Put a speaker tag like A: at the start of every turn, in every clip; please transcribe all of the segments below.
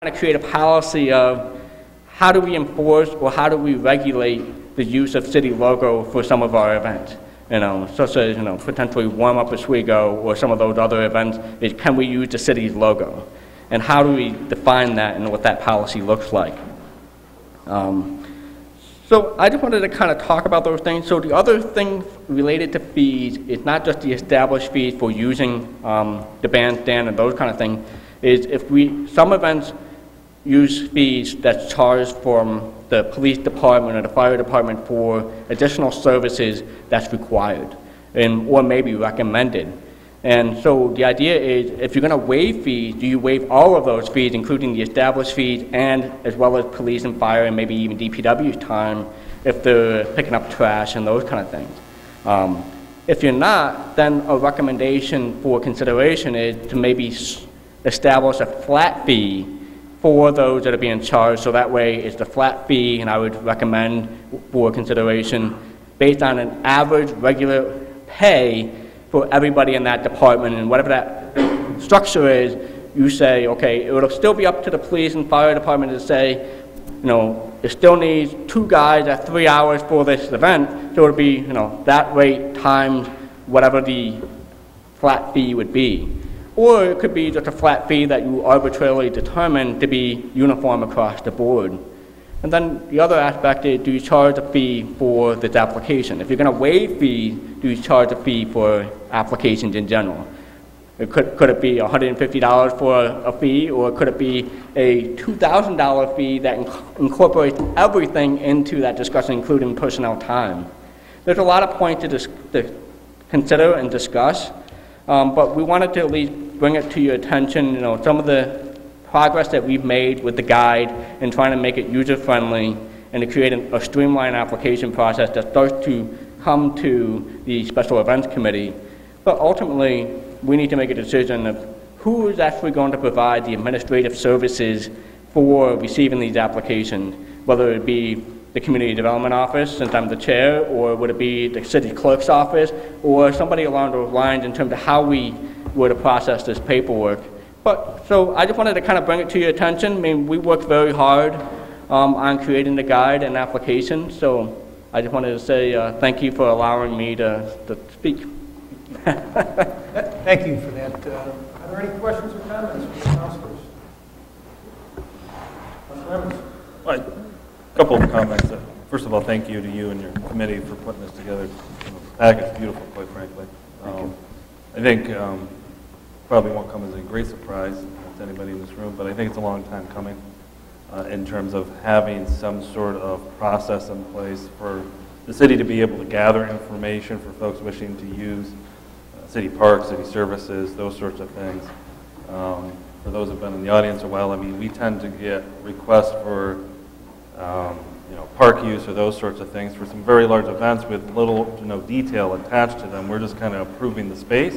A: to create a policy of how do we enforce or how do we regulate the use of city logo for some of our events. Such as, potentially Warm Up Oswego or some of those other events, is can we use the city's logo? And how do we define that and what that policy looks like? So I just wanted to kind of talk about those things. So the other thing related to fees is not just the established fees for using the bandstand and those kind of things, is if some events use fees that's charged from the police department or the fire department for additional services that's required or maybe recommended. And so the idea is, if you're going to waive fees, do you waive all of those fees, including the established fees and as well as police and fire and maybe even DPW's time if they're picking up trash and those kind of things? If you're not, then a recommendation for consideration is to maybe establish a flat fee for those that are being charged, so that way it's the flat fee, and I would recommend for consideration based on an average regular pay for everybody in that department, and whatever that structure is, you say, okay, it'll still be up to the police and fire department to say, it still needs 2 guys at 3 hours for this event, so it'll be, that rate times whatever the flat fee would be. Or it could be just a flat fee that you arbitrarily determine to be uniform across the board. And then the other aspect is, do you charge a fee for this application? If you're going to waive fees, do you charge a fee for applications in general? Could it be $150 for a fee, or could it be a $2,000 fee that incorporates everything into that discussion, including personnel time? There's a lot of points to consider and discuss, but we wanted to at least bring it to your attention, some of the progress that we've made with the guide and trying to make it user-friendly and to create a streamlined application process that starts to come to the Special Events Committee. But ultimately, we need to make a decision of who is actually going to provide the administrative services for receiving these applications, whether it be the Community Development Office, since I'm the chair, or would it be the City Clerk's Office, or somebody along those lines in terms of how we were to process this paperwork. So I just wanted to kind of bring it to your attention. I mean, we worked very hard on creating the guide and application, so I just wanted to say thank you for allowing me to speak.
B: Thank you for that. Are there any questions or comments from the councilors? Councilor Evans?
C: A couple of comments. First of all, thank you to you and your committee for putting this together. The package is beautiful, quite frankly. I think probably won't come as a great surprise to anybody in this room, but I think it's a long time coming in terms of having some sort of process in place for the city to be able to gather information for folks wishing to use city parks, city services, those sorts of things. For those who have been in the audience a while, I mean, we tend to get requests for park use or those sorts of things for some very large events with little to no detail attached to them. We're just kind of approving the space.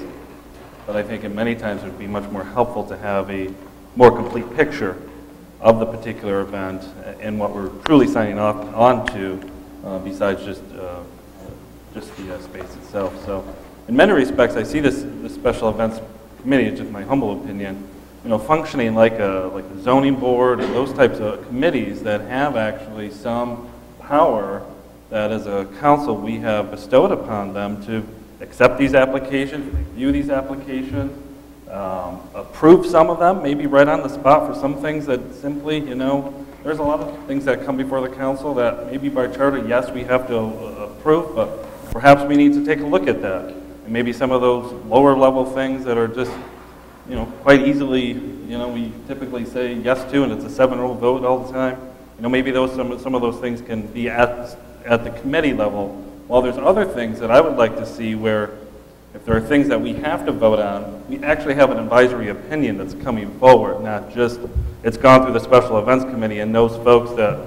C: But I think many times it would be much more helpful to have a more complete picture of the particular event and what we're truly signing off onto, besides just the space itself. So, in many respects, I see this special events committee, it's just my humble opinion, functioning like a zoning board and those types of committees that have actually some power that, as a council, we have bestowed upon them to accept these applications, review these applications, approve some of them, maybe right on the spot for some things that simply, there's a lot of things that come before the council that maybe by charter, yes, we have to approve, but perhaps we need to take a look at that. And maybe some of those lower level things that are just, quite easily, we typically say yes to, and it's a 7-0 vote all the time. Maybe some of those things can be at the committee level. While there's other things that I would like to see where, if there are things that we have to vote on, we actually have an advisory opinion that's coming forward, not just it's gone through the Special Events Committee and those folks that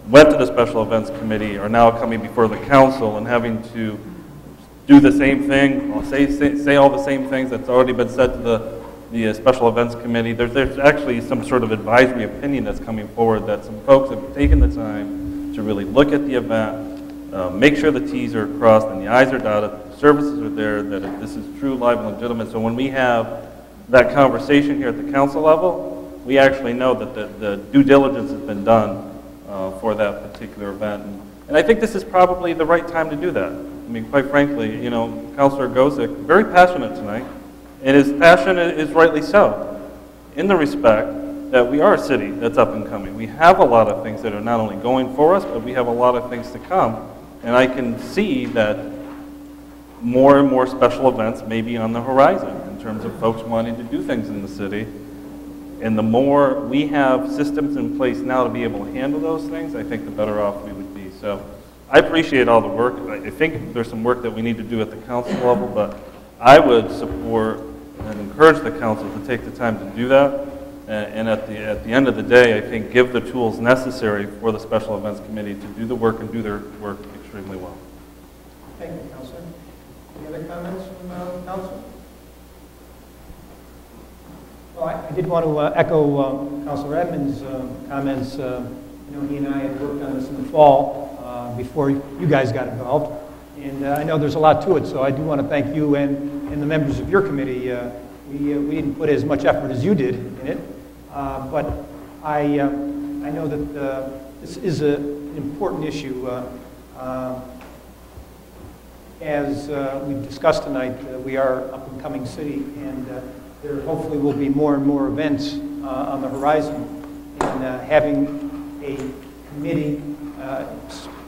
C: went to the Special Events Committee are now coming before the council and having to do the same thing, or say all the same things that's already been said to the Special Events Committee. There's actually some sort of advisory opinion that's coming forward that some folks have taken the time to really look at the event, make sure the T's are crossed and the I's are dotted, the services are there, that this is true, live, and legitimate. So when we have that conversation here at the council level, we actually know that the due diligence has been done for that particular event. And I think this is probably the right time to do that. I mean, quite frankly, you know, Councilor Gosick, very passionate tonight, and his passion is rightly so, in the respect that we are a city that's up and coming. We have a lot of things that are not only going for us, but we have a lot of things to come. And I can see that more and more special events may be on the horizon in terms of folks wanting to do things in the city. And the more we have systems in place now to be able to handle those things, I think the better off we would be. So I appreciate all the work. I think there's some work that we need to do at the council level, but I would support and encourage the council to take the time to do that. And at the end of the day, I think give the tools necessary for the Special Events Committee to do the work and do their work extremely well.
B: Thank you, Councilor. Any other comments from Council? Well, I did want to echo Councilor Edmonds' comments. You know, he and I had worked on this in the fall before you guys got involved. And I know there's a lot to it, so I do want to thank you and the members of your committee. We didn't put as much effort as you did in it, but I know that this is an important issue. As we've discussed tonight, we are an up-and-coming city, and there hopefully will be more and more events on the horizon. And having a committee,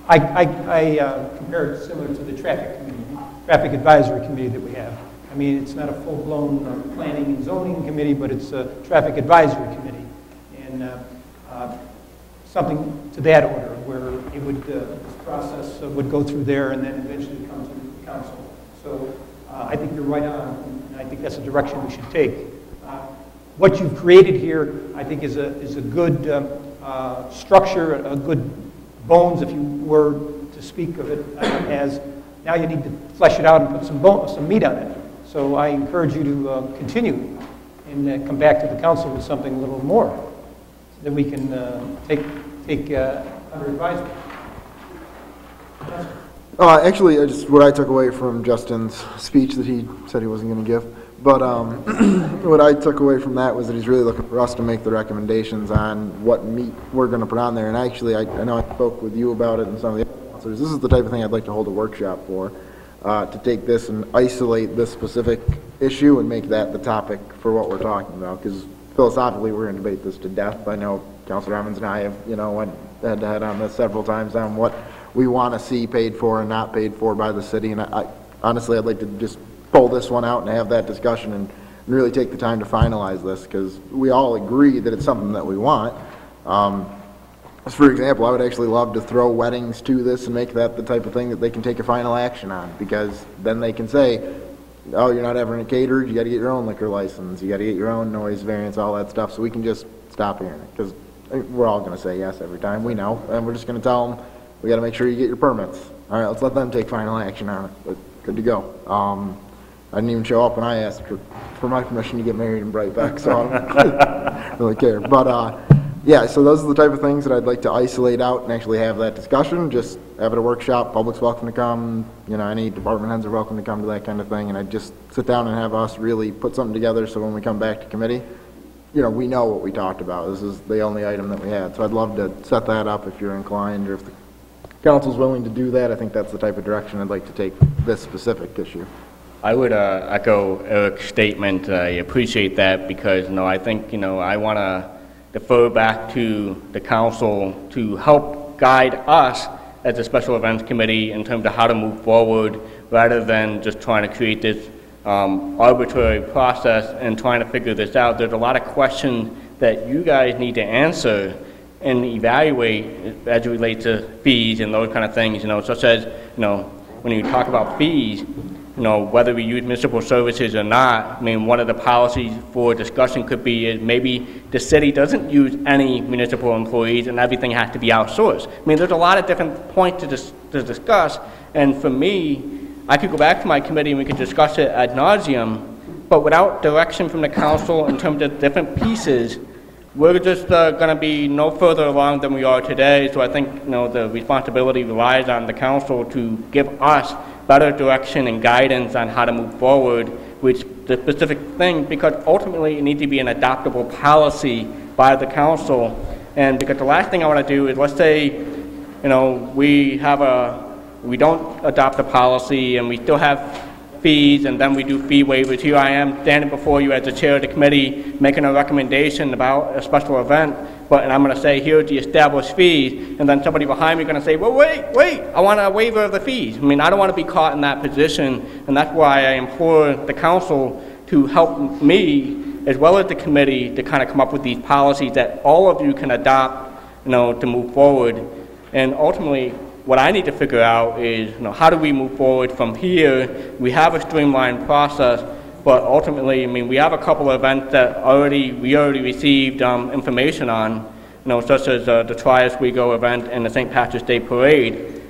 B: I compare it similar to the traffic advisory committee that we have. I mean, it's not a full-blown planning and zoning committee, but it's a traffic advisory committee. And something to that order, where it would, this process would go through there and then eventually come to the council. So I think you're right on, and I think that's the direction we should take. What you've created here, I think, is a good structure, a good bones, if you were to speak of it as. Now you need to flesh it out and put some meat on it. So I encourage you to continue and come back to the council with something a little more, so that we can take under advisement.
D: Actually, what I took away from Justin's speech that he said he wasn't going to give, but what I took away from that was that he's really looking for us to make the recommendations on what meat we're going to put on there. And actually, I know I spoke with you about it and some of the other councilors. This is the type of thing I'd like to hold a workshop for, to take this and isolate this specific issue and make that the topic for what we're talking about. Because philosophically, we're going to debate this to death. I know Councilor Emmons and I have, went head-to-head on this several times on what we want to see paid for and not paid for by the city. And honestly, I'd like to just pull this one out and have that discussion and really take the time to finalize this, because we all agree that it's something that we want. For example, I would actually love to throw weddings to this and make that the type of thing that they can take a final action on, because then they can say, oh, you're not having it catered, you got to get your own liquor license, you got to get your own noise variance, all that stuff, so we can just stop hearing it, because we're all going to say yes every time, we know, and we're just going to tell them, we got to make sure you get your permits. All right, let's let them take final action on it, but good to go. I didn't even show up when I asked for my permission to get married in Bright Beck, so I don't really care. But yeah, so those are the type of things that I'd like to isolate out and actually have that discussion. Just have it a workshop. Public's welcome to come. Any department heads are welcome to come to that kind of thing. And I'd just sit down and have us really put something together so when we come back to committee, we know what we talked about. This is the only item that we had. So I'd love to set that up if you're inclined, or if the council's willing to do that. I think that's the type of direction I'd like to take this specific issue.
A: I would echo Eric's statement. I appreciate that, because I think I want to defer back to the council to help guide us as a special events committee in terms of how to move forward, rather than just trying to create this arbitrary process and trying to figure this out. There's a lot of questions that you guys need to answer and evaluate as it relates to fees and those kind of things, such as, when you talk about fees, whether we use municipal services or not. I mean, one of the policies for discussion could be is maybe the city doesn't use any municipal employees and everything has to be outsourced. I mean, there's a lot of different points to discuss, and for me, I could go back to my committee and we could discuss it ad nauseum, but without direction from the council in terms of different pieces, we're just going to be no further along than we are today. So I think the responsibility relies on the council to give us better direction and guidance on how to move forward with the specific thing, because ultimately it needs to be an adoptable policy by the council. And because the last thing I want to do is, let's say, we don't adopt a policy and we still have fees, and then we do fee waivers. Here I am standing before you as the chair of the committee making a recommendation about a special event, and I'm going to say, here's the established fees, and then somebody behind me is going to say, well, wait, I want a waiver of the fees. I mean, I don't want to be caught in that position, and that's why I implore the council to help me, as well as the committee, to kind of come up with these policies that all of you can adopt, to move forward. And ultimately, what I need to figure out is, how do we move forward from here? We have a streamlined process, but ultimately, I mean, we have a couple of events that we already received information on, such as the Tri-Oswego event and the St. Patrick's Day Parade.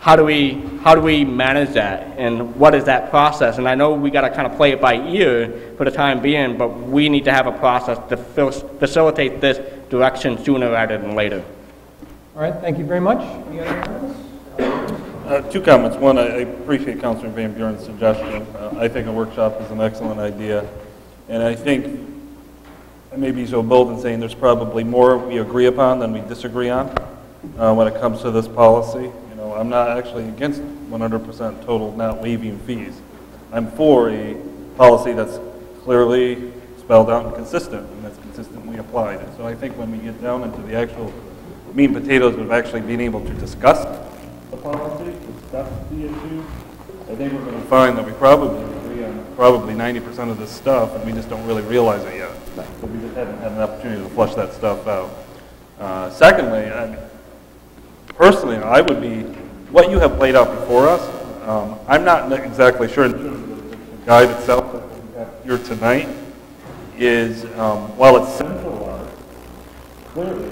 A: How do we manage that, and what is that process? And I know we got to kind of play it by ear for the time being, but we need to have a process to facilitate this direction sooner rather than later.
B: All right, thank you very much. Any other comments?
C: Two comments. One, I appreciate Councilor Van Buren's suggestion. I think a workshop is an excellent idea. And I think I may be so bold in saying there's probably more we agree upon than we disagree on when it comes to this policy. I'm not actually against 100% total not waiving fees. I'm for a policy that's clearly spelled out and consistent, and that's consistently applied. And so I think when we get down into the actual meat and potatoes of actually being able to discuss the policy, discuss the issue, I think we're going to find that we probably agree on probably 90% of this stuff, and we just don't really realize it yet. So we just haven't had an opportunity to flush that stuff out. Secondly, personally, I would be, what you have laid out before us, I'm not exactly sure in terms of the guide itself that we have here tonight is, while it's centralized, clearly,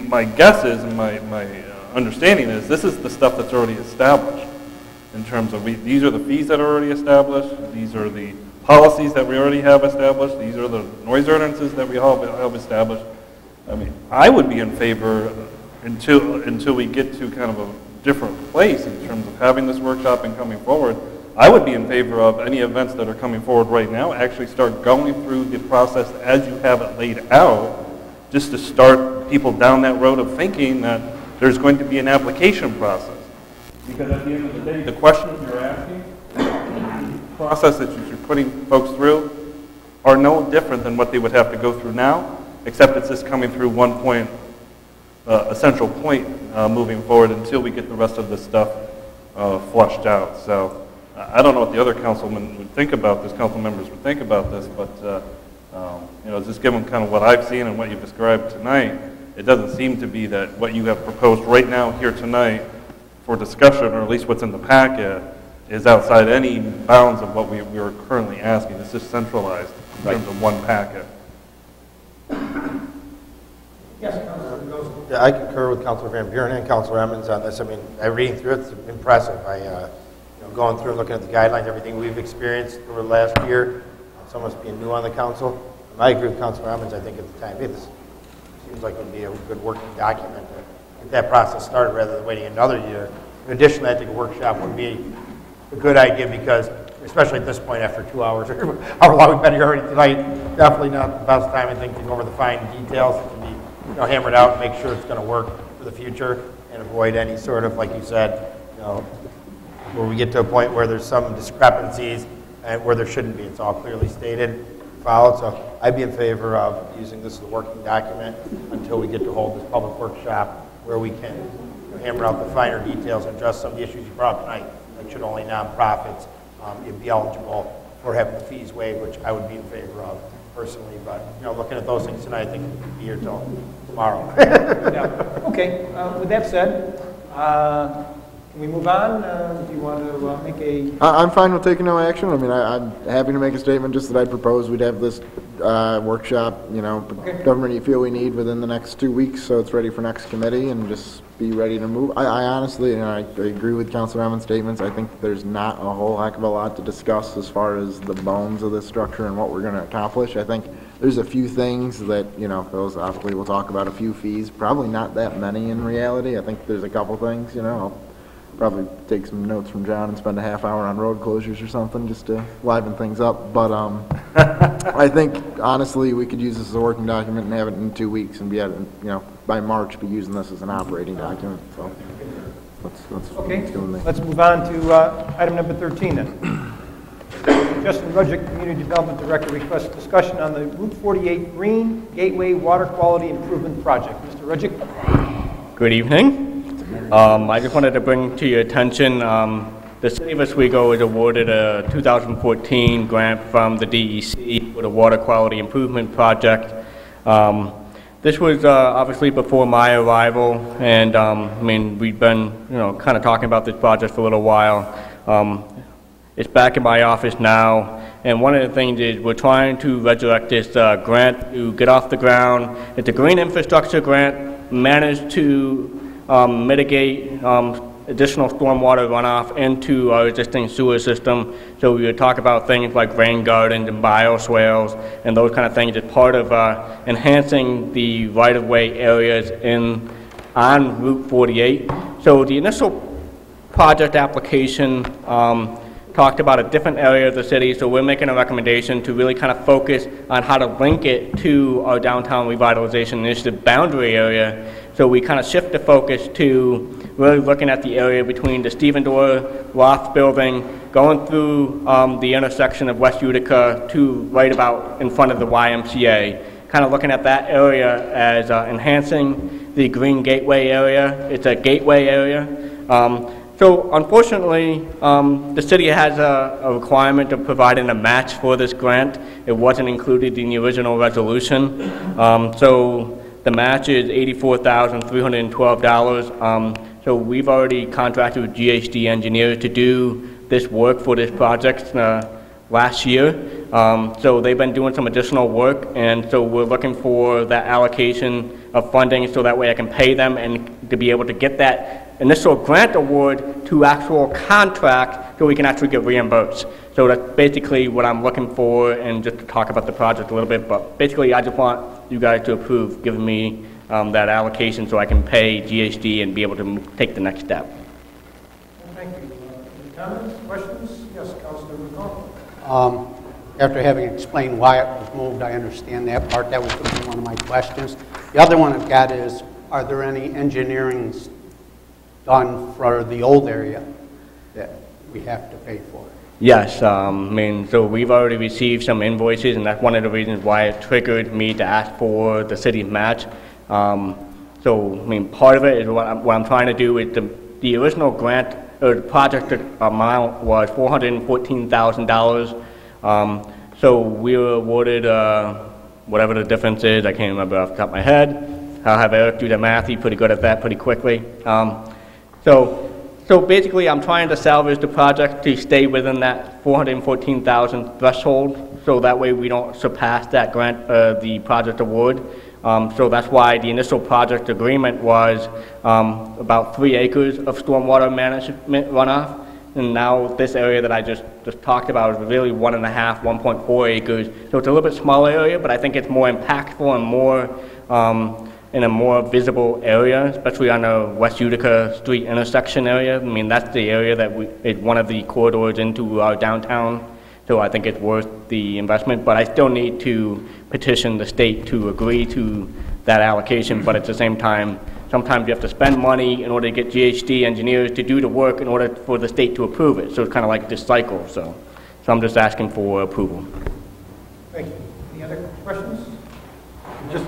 C: my guess is, and my understanding is, this is the stuff that's already established in terms of, these are the fees that are already established, these are the policies that we already have established, these are the noise ordinances that we all have established. I mean, I would be in favor until we get to kind of a different place in terms of having this workshop and coming forward. I would be in favor of any events that are coming forward right now actually start going through the process as you have it laid out, just to start people down that road of thinking that there's going to be an application process. Because at the end of the day, the questions you're asking, the process that you're putting folks through, are no different than what they would have to go through now, except it's just coming through one point, a central point moving forward until we get the rest of this stuff flushed out. So I don't know what the other councilmen would think about this, council members would think about this, but just given kind of what I've seen and what you've described tonight, it doesn't seem to be that what you have proposed right now here tonight for discussion, or at least what's in the packet, is outside any bounds of what we are currently asking. It's just centralized in terms of one packet.
B: Yes, Councilor Goes.
E: Yeah, I concur with Councilor Van Buren and Councilor Emmons on this. I mean, reading through it's impressive. Going through and looking at the guidelines, everything we've experienced over the last year, some of us being new on the council. And I agree with Councilor Emmons. I think at the time, it seems like it would be a good working document to get that process started rather than waiting another year. In addition, I think a workshop would be a good idea because, especially at this point after 2 hours, or however long we've been here already tonight, definitely not the best time, I think, to go over the fine details that can be hammered out and make sure it's going to work for the future and avoid any sort of, like you said, where we get to a point where there's some discrepancies and where there shouldn't be. It's all clearly stated, followed. So I'd be in favor of using this as a working document until we get to hold this public workshop where we can hammer out the finer details and address some of the issues you brought up tonight. Like, should only nonprofits be eligible for having the fees waived, which I would be in favor of personally. But looking at those things tonight, I think we'll be here till tomorrow.
B: Yeah. Okay. With that said, can we move on? Do you want to make a...
D: I'm fine with taking no action. I mean, I'm happy to make a statement just that I propose we'd have this workshop,
B: Okay.
D: government you feel we need within the next 2 weeks, so it's ready for next committee and just be ready to move. I honestly, I agree with Councilor Emmons' statements. I think there's not a whole heck of a lot to discuss as far as the bones of this structure and what we're going to accomplish. I think there's a few things that, philosophically we'll talk about, a few fees, probably not that many in reality. I think there's a couple things, probably take some notes from John and spend a half hour on road closures or something, just to liven things up. But I think, honestly, we could use this as a working document and have it in 2 weeks and be at it, by March, be using this as an operating document, so.
B: Okay,
D: let's go with me.
B: let's move on to item number 13 then. Justin Rudgick, Community Development Director, requests discussion on the Route 48 Green Gateway Water Quality Improvement Project. Mr. Rudgick?
A: Good evening. I just wanted to bring to your attention, the City of Oswego was awarded a 2014 grant from the DEC for the Water Quality Improvement Project. This was obviously before my arrival, and I mean, we've been, kind of talking about this project for a little while. It's back in my office now, and one of the things is we're trying to resurrect this grant to get off the ground. It's a green infrastructure grant, managed to mitigate additional stormwater runoff into our existing sewer system. So we would talk about things like rain gardens and bioswales and those kind of things as part of enhancing the right-of-way areas on Route 48. So the initial project application talked about a different area of the city, so we're making a recommendation to really kind of focus on how to link it to our downtown revitalization initiative boundary area. So we kind of shift the focus to really looking at the area between the Stephen Dorr Roth building, going through the intersection of West Utica to right about in front of the YMCA, kind of looking at that area as enhancing the Green Gateway area. It's a gateway area. So unfortunately, the city has a requirement of providing a match for this grant. It wasn't included in the original resolution. So the match is $84,312. So we've already contracted with GHD Engineers to do this work for this project last year. So they've been doing some additional work, and so we're looking for that allocation of funding so that way I can pay them and to be able to get that initial grant award to actual contract so we can actually get reimbursed. So that's basically what I'm looking for, and just to talk about the project a little bit, but basically I just want you guys to approve giving me that allocation so I can pay GHD and be able to take the next step.
B: Thank you. Any comments, questions? Yes, Councilor McCall.
F: After having explained why it was moved, I understand that part. That was going to be one of my questions. The other one I've got is, are there any engineering done for the old area that we have to pay for?
A: Yes, so we've already received some invoices, and that's one of the reasons why it triggered me to ask for the city's match. Part of it is what I'm trying to do is the original grant, or the project amount was $414,000. So we were awarded whatever the difference is. I can't remember off the top of my head. I'll have Eric do the math. He's pretty good at that pretty quickly. So basically, I'm trying to salvage the project to stay within that $414,000 threshold, so that way we don't surpass that grant, the project award. So that's why the initial project agreement was about 3 acres of stormwater management runoff, and now this area that I just talked about is really 1.5, 1.4 acres. So it's a little bit smaller area, but I think it's more impactful and more in a more visible area, especially on the West Utica Street intersection area. I mean, that's the area that is one of the corridors into our downtown, so I think it's worth the investment. But I still need to petition the state to agree to that allocation, but at the same time, sometimes you have to spend money in order to get GHD engineers to do the work in order for the state to approve it. So it's kind of like this cycle, so I'm just asking for approval.
B: Thank you. Any other questions?
E: Just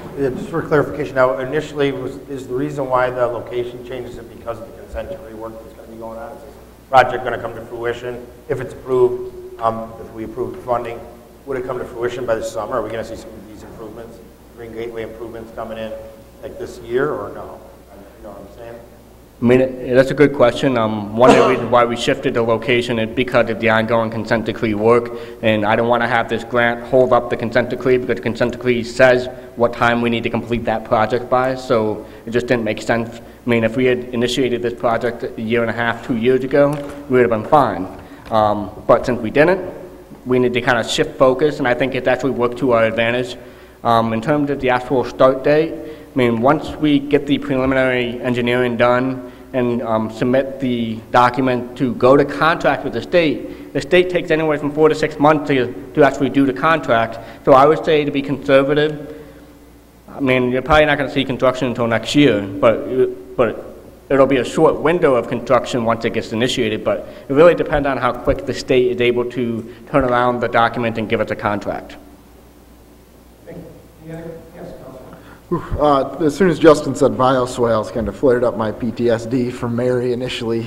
E: for clarification, now initially, is the reason why the location changes it because of the consent decree work that's going to be going on? Is this project going to come to fruition? If it's approved, if we approve the funding, would it come to fruition by the summer? Are we going to see some of these improvements, Green Gateway improvements coming in like this year, or no? You know what I'm saying?
A: I mean, that's a good question. One of the reasons why we shifted the location is because of the ongoing consent decree work, and I don't want to have this grant hold up the consent decree because the consent decree says what time we need to complete that project by, so it just didn't make sense. I mean, if we had initiated this project 1.5 years, 2 years ago, we would have been fine. But since we didn't, we need to kind of shift focus, and I think it's actually worked to our advantage. In terms of the actual start date, I mean, once we get the preliminary engineering done, and submit the document to go to contract with the state takes anywhere from 4 to 6 months to actually do the contract. So I would say, to be conservative, I mean, you're probably not going to see construction until next year, but it'll be a short window of construction once it gets initiated, but it really depends on how quick the state is able to turn around the document and give us a contract.
B: Thank you. Any other? Yes, Councilman.
D: As soon as Justin said bioswales, kind of flared up my PTSD from Mary initially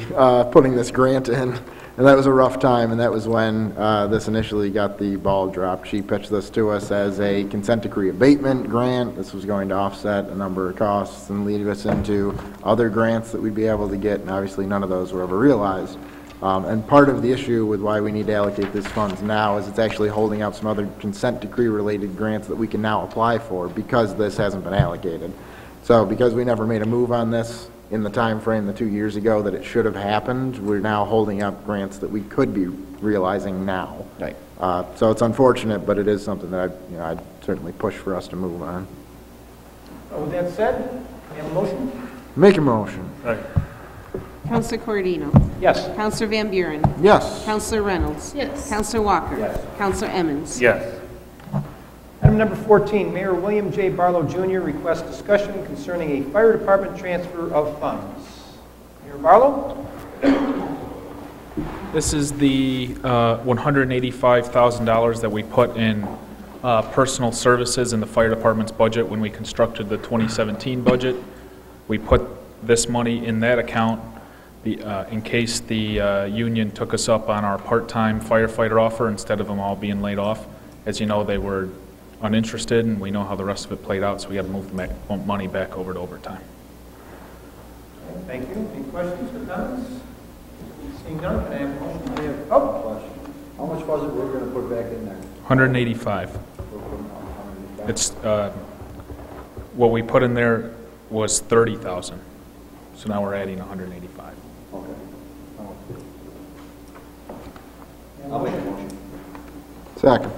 D: putting this grant in. And that was a rough time, and that was when this initially got the ball dropped. She pitched this to us as a consent decree abatement grant. This was going to offset a number of costs and lead us into other grants that we'd be able to get, and obviously none of those were ever realized. And part of the issue with why we need to allocate these funds now is it's actually holding out some other consent decree related grants that we can now apply for because this hasn't been allocated. So because we never made a move on this in the time frame the 2 years ago that it should have happened, we're now holding up grants that we could be realizing now.
A: Right.
D: So it's unfortunate, but it is something that I'd certainly push for us to move on.
B: With that said, we have a motion?
D: Make a motion.
G: Counselor Corradino.
B: Yes.
G: Counselor Van Buren.
D: Yes.
G: Counselor Reynolds.
H: Yes.
G: Counselor Walker.
B: Yes.
G: Counselor Emmons.
C: Yes.
B: Item number 14, Mayor William J. Barlow Jr. requests discussion concerning a fire department transfer of funds. Mayor Barlow?
I: This is the $185,000 that we put in personal services in the fire department's budget when we constructed the 2017 budget. We put this money in that account in case the union took us up on our part-time firefighter offer instead of them all being laid off. As you know, they were uninterested, and we know how the rest of it played out, so we had to move the money back over to overtime.
B: Thank you. Any questions or comments? Seeing none, can I have a motion? Question.
J: How much was it we're going to put back in there?
I: 185. It's what we put in there was 30,000, so now we're adding 185.
J: Okay. I'll make a motion.
D: Second.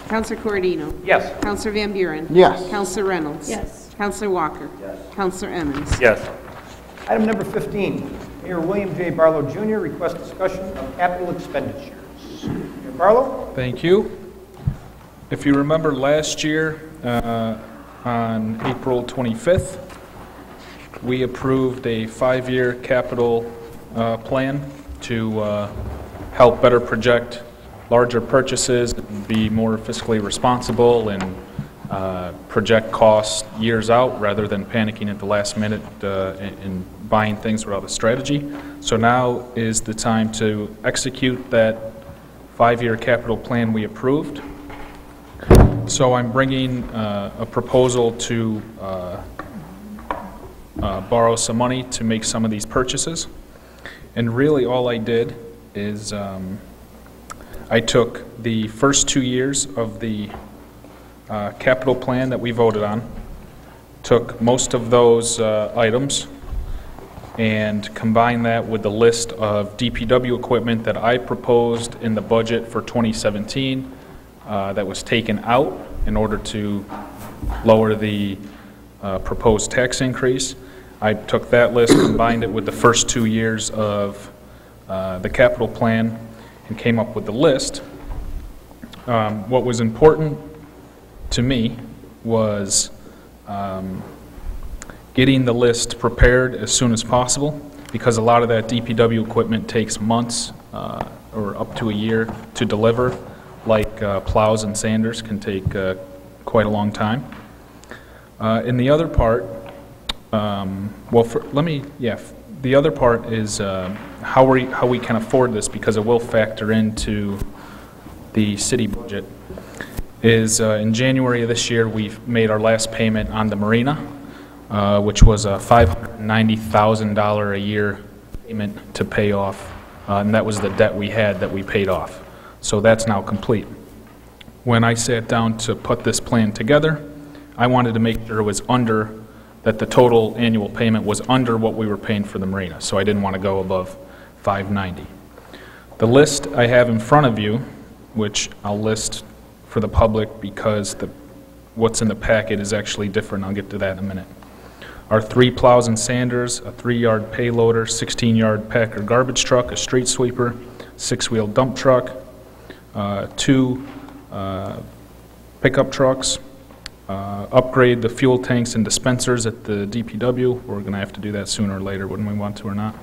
G: Counselor Corradino.
B: Yes.
G: Counselor Van Buren.
D: Yes.
G: Counselor Reynolds.
H: Yes.
G: Counselor Walker.
J: Yes.
G: Counselor Emmons.
C: Yes.
B: Item number 15, Mayor William J. Barlow Jr. requests discussion of capital expenditures. Mayor Barlow?
I: Thank you. If you remember last year, on April 25th, we approved a 5-year capital plan to help better project larger purchases, and be more fiscally responsible, and project costs years out rather than panicking at the last minute and buying things without a strategy. So now is the time to execute that 5-year capital plan we approved. So I'm bringing a proposal to borrow some money to make some of these purchases. And really all I did is I took the first 2 years of the capital plan that we voted on, took most of those items, and combined that with the list of DPW equipment that I proposed in the budget for 2017 that was taken out in order to lower the proposed tax increase. I took that list, combined it with the first 2 years of the capital plan, and came up with the list. What was important to me was getting the list prepared as soon as possible, because a lot of that DPW equipment takes months or up to a year to deliver, like plows and sanders can take quite a long time. And the other part, the other part is how we can afford this, because it will factor into the city budget. Is in January of this year, we've made our last payment on the marina, which was a $590,000 a year payment to pay off, and that was the debt we had that we paid off. So that's now complete. When I sat down to put this plan together, I wanted to make sure it was that the total annual payment was under what we were paying for the marina, so I didn't want to go above $590,000. The list I have in front of you, which I'll list for the public because what's in the packet is actually different. I'll get to that in a minute. are 3 plows and sanders, a 3-yard payloader, 16-yard Packer garbage truck, a street sweeper, 6-wheel dump truck, 2 pickup trucks, upgrade the fuel tanks and dispensers at the DPW. We're going to have to do that sooner or later, whether we want to or not.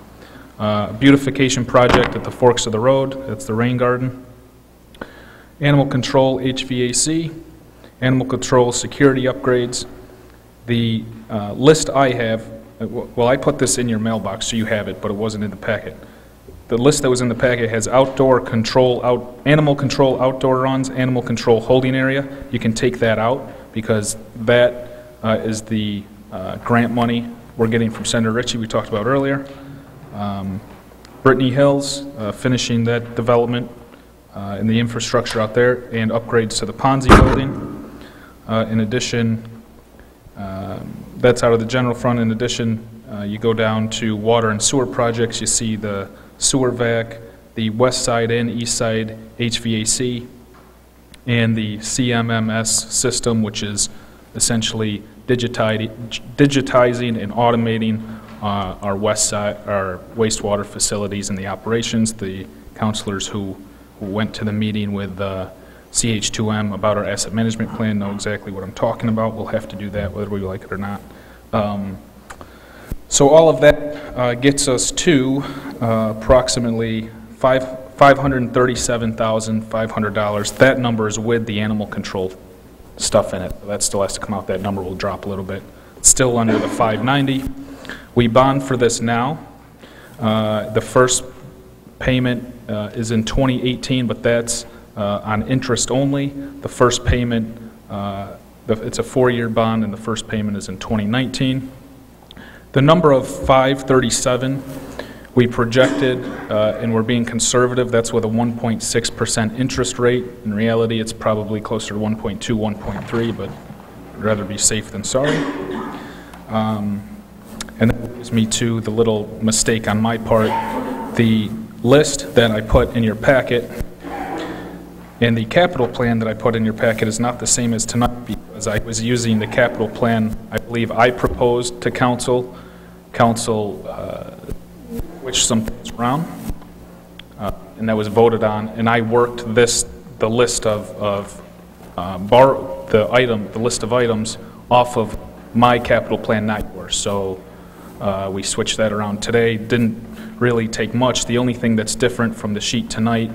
I: Beautification project at the forks of the road, that's the rain garden. Animal control HVAC, animal control security upgrades. The list I have, well, I put this in your mailbox, so you have it, but it wasn't in the packet. The list that was in the packet has outdoor control, animal control outdoor runs, animal control holding area. You can take that out because that is the grant money we're getting from Senator Ritchie we talked about earlier. Brittany Hills, finishing that development and the infrastructure out there, and upgrades to the Ponzi building. In addition, that's out of the general fund. In addition, you go down to water and sewer projects, you see the sewer vac, the west side and east side HVAC, and the CMMS system, which is essentially digitizing and automating our west side, our wastewater facilities and the operations. The counselors who went to the meeting with CH2M about our asset management plan know exactly what I'm talking about. We'll have to do that whether we like it or not. So all of that gets us to approximately $537,500. That number is with the animal control stuff in it. That still has to come out. That number will drop a little bit. It's still under the 590. We bond for this now. The first payment is in 2018, but that's on interest only. The first payment, it's a 4-year bond, and the first payment is in 2019. The number of 537 we projected, and we're being conservative. That's with a 1.6% interest rate. In reality, it's probably closer to 1.2, 1.3, but I'd rather be safe than sorry. And that brings me to the little mistake on my part. The list that I put in your packet and the capital plan that I put in your packet is not the same as tonight, because I was using the capital plan I believe I proposed to council. Council switched some things around, and that was voted on, and I worked the list of the list of items off of my capital plan, not yours. So we switched that around today. Didn't really take much. The only thing that's different from the sheet tonight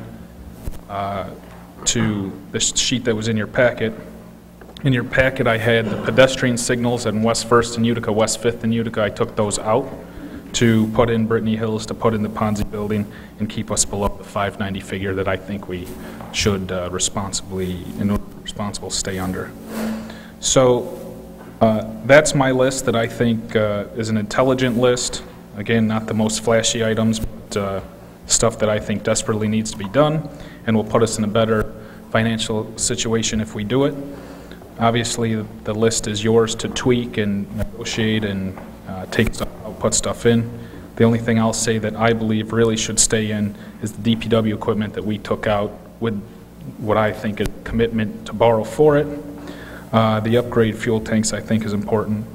I: to the sheet that was in your packet. In your packet, I had the pedestrian signals at West 1st and Utica, West 5th and Utica. I took those out to put in Brittany Hills, to put in the Ponzi building, and keep us below the 590 figure that I think we should responsibly stay under. So that's my list that I think is an intelligent list. Again, not the most flashy items, but stuff that I think desperately needs to be done and will put us in a better financial situation if we do it. Obviously, the list is yours to tweak and negotiate and take stuff out, put stuff in. The only thing I'll say that I believe really should stay in is the DPW equipment that we took out with what I think is a commitment to borrow for it. The upgrade fuel tanks I think is important.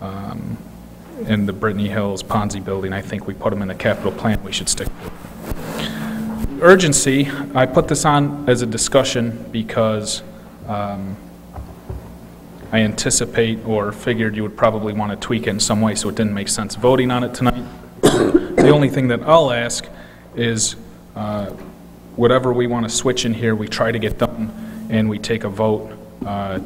I: And the Brittany Hills Ponzi building, I think we put them in the capital plan we should stick with. Urgency, I put this on as a discussion because I anticipate or figured you would probably want to tweak it in some way, so it didn't make sense voting on it tonight. The only thing that I'll ask is whatever we want to switch in here, we try to get done, and we take a vote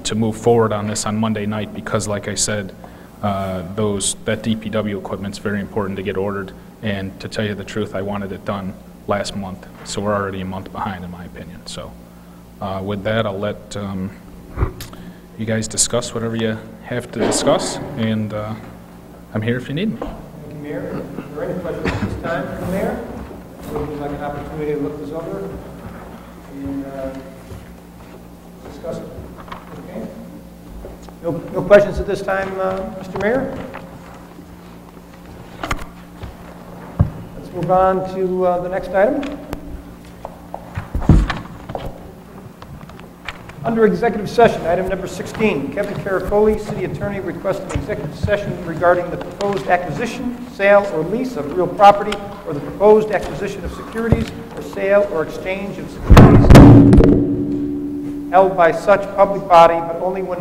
I: to move forward on this on Monday night, because like I said, that DPW equipment's very important to get ordered, and to tell you the truth, I wanted it done last month, so we're already a month behind in my opinion. So with that, I'll let you guys discuss whatever you have to discuss, and I'm here if you need me.
B: Thank you, Mayor. Are there any questions at this time from the Mayor? Would you like an opportunity to look this over and discuss it? Okay. No questions at this time, Mr. Mayor? Let's move on to the next item. Under executive session, item number 16, Kevin Caracoli, city attorney, requesting executive session regarding the proposed acquisition, sale, or lease of real property, or the proposed acquisition of securities, or sale or exchange of securities held by such public body, but only when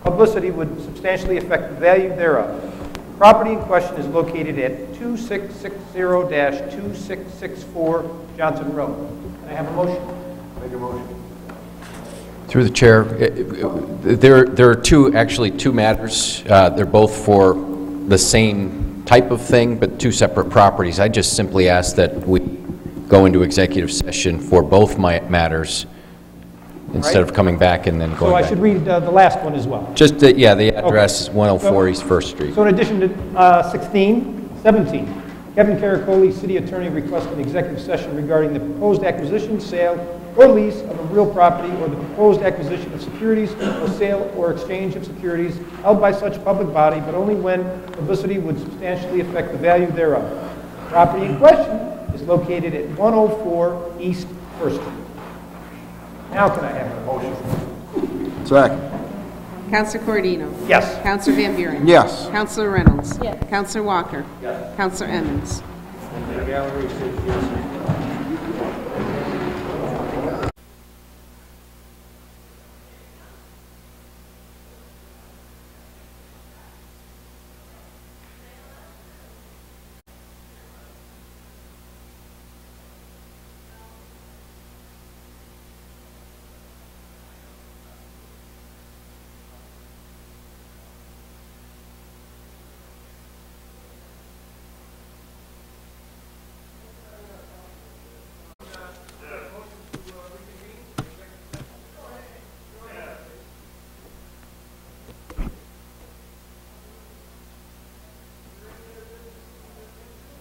B: publicity would substantially affect the value thereof. The property in question is located at 2660-2664 Johnson Road. Can I have a motion?
J: Make a motion.
H: Through the chair, there are actually two matters. They're both for the same type of thing, but two separate properties. I just simply ask that we go into executive session for both matters instead of coming back and then going
B: So I
H: back.
B: should read the last one as well.
H: Just, the address is 104
B: So-
H: East First Street.
B: So in addition to 17, Kevin Caracoli, city attorney, requesting executive session regarding the proposed acquisition, sale, or lease of a real property, or the proposed acquisition of securities, or sale or exchange of securities held by such public body, but only when publicity would substantially affect the value thereof. The property in question is located at 104 East First Street. Now can I have a motion?
D: Second.
G: Counselor Corradino.
B: Yes.
G: Counselor Van Buren.
D: Yes.
G: Counselor Reynolds. Yes. Counselor Walker. Yes. Counselor Emmons.
J: The gallery says yes.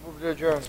E: Move to adjourn.